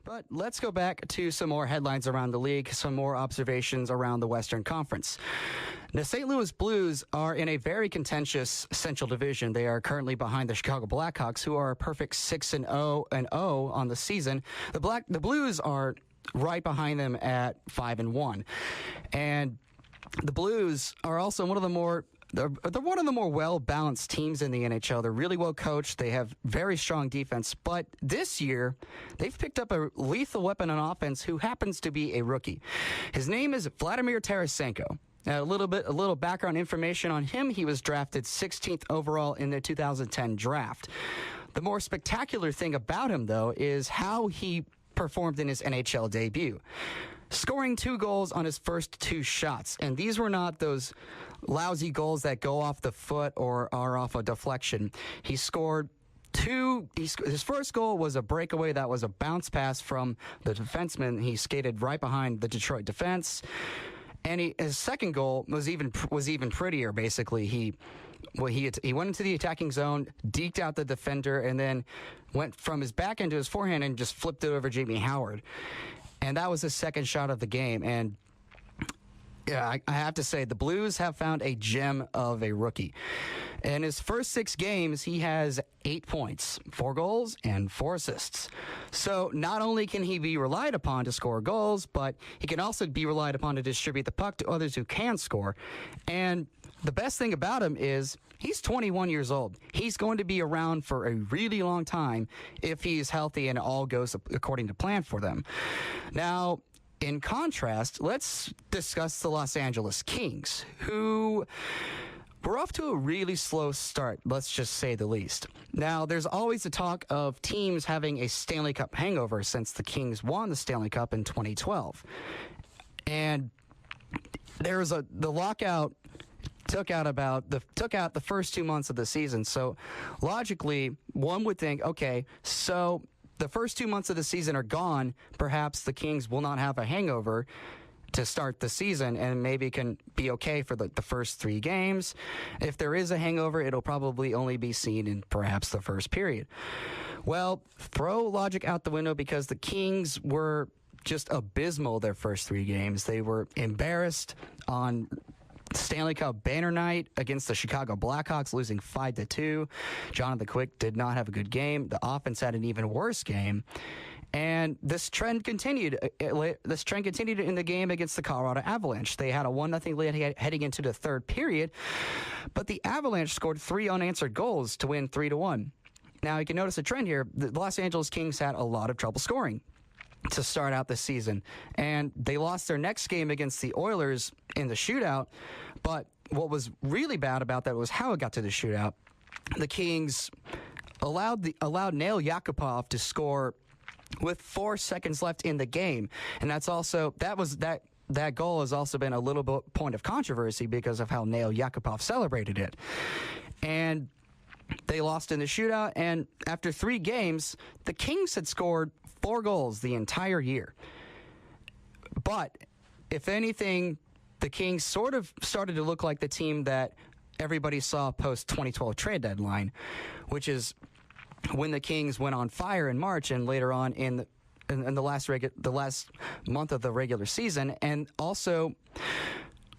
But let's go back to some more headlines around the league, some more observations around the Western Conference. The St. Louis Blues are in a very contentious Central Division. They are currently behind the Chicago Blackhawks, who are a perfect 6-0 on the season. The Blues are right behind them at 5-1, and the Blues are also one of the more. They're one of the more well-balanced teams in the NHL. They're really well coached. They have very strong defense. But this year, they've picked up a lethal weapon on offense who happens to be a rookie. His name is Vladimir Tarasenko. Now, a little background information on him. He was drafted 16th overall in the 2010 draft. The more spectacular thing about him, though, is how he performed in his NHL debut, scoring 2 goals on his first 2 shots. And these were not those lousy goals that go off the foot or are off a deflection. He scored 2. His first goal was a breakaway that was a bounce pass from the defenseman. He skated right behind the Detroit defense. And his second goal was even prettier. Basically, he went into the attacking zone, deked out the defender, and then went from his backhand to his forehand and just flipped it over Jamie Howard. And that was his second shot of the game. And yeah, I have to say, the Blues have found a gem of a rookie. In his first 6 games, he has 8 points, 4 goals, and 4 assists. So not only can he be relied upon to score goals, but he can also be relied upon to distribute the puck to others who can score. And the best thing about him is he's 21 years old. He's going to be around for a really long time if he's healthy and all goes according to plan for them. Now, in contrast, let's discuss the Los Angeles Kings, who were off to a really slow start, let's just say the least. Now, there's always the talk of teams having a Stanley Cup hangover since the Kings won the Stanley Cup in 2012. And the lockout took out the first 2 months of the season. So logically, one would think, okay, so the first 2 months of the season are gone. Perhaps the Kings will not have a hangover to start the season and maybe can be okay for the first 3 games. If there is a hangover, it'll probably only be seen in perhaps the first period. Well, throw logic out the window because the Kings were just abysmal their first 3 games. They were embarrassed on Stanley Cup banner night against the Chicago Blackhawks, losing 5-2. Jonathan Quick did not have a good game. The offense had an even worse game. And this trend continued. This trend continued in the game against the Colorado Avalanche. They had a 1-0 lead heading into the third period, but the Avalanche scored 3 unanswered goals to win 3-1. Now, you can notice a trend here. The Los Angeles Kings had a lot of trouble scoring to start out the season, and they lost their next game against the Oilers in the shootout. But what was really bad about that was how it got to the shootout. The Kings allowed Nail Yakupov to score with 4 seconds left in the game, and that goal has also been a little bit point of controversy because of how Nail Yakupov celebrated it. And they lost in the shootout, and after 3 games, the Kings had scored 4 goals the entire year. But if anything, the Kings sort of started to look like the team that everybody saw post-2012 trade deadline, which is when the Kings went on fire in March and later on in the last month of the regular season, and also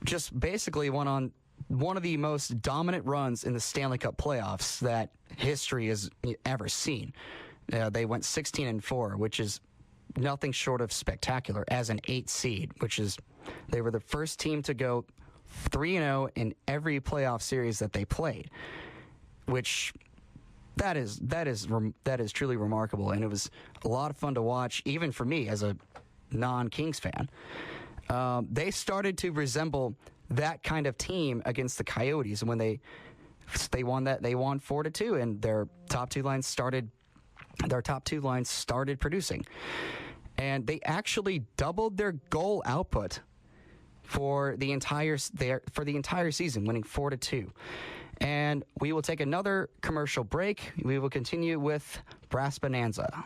just basically went on one of the most dominant runs in the Stanley Cup playoffs that history has ever seen. They went 16-4, which is nothing short of spectacular as an 8 seed, they were the first team to go 3-0 in every playoff series that they played, which that is truly remarkable. And it was a lot of fun to watch, even for me as a non-Kings fan. They started to resemble that kind of team against the Coyotes, and when they won 4-2, and their top two lines started producing, and they actually doubled their goal output for the entire season, winning 4-2. And we will take another commercial break. We will continue with Brass Bonanza.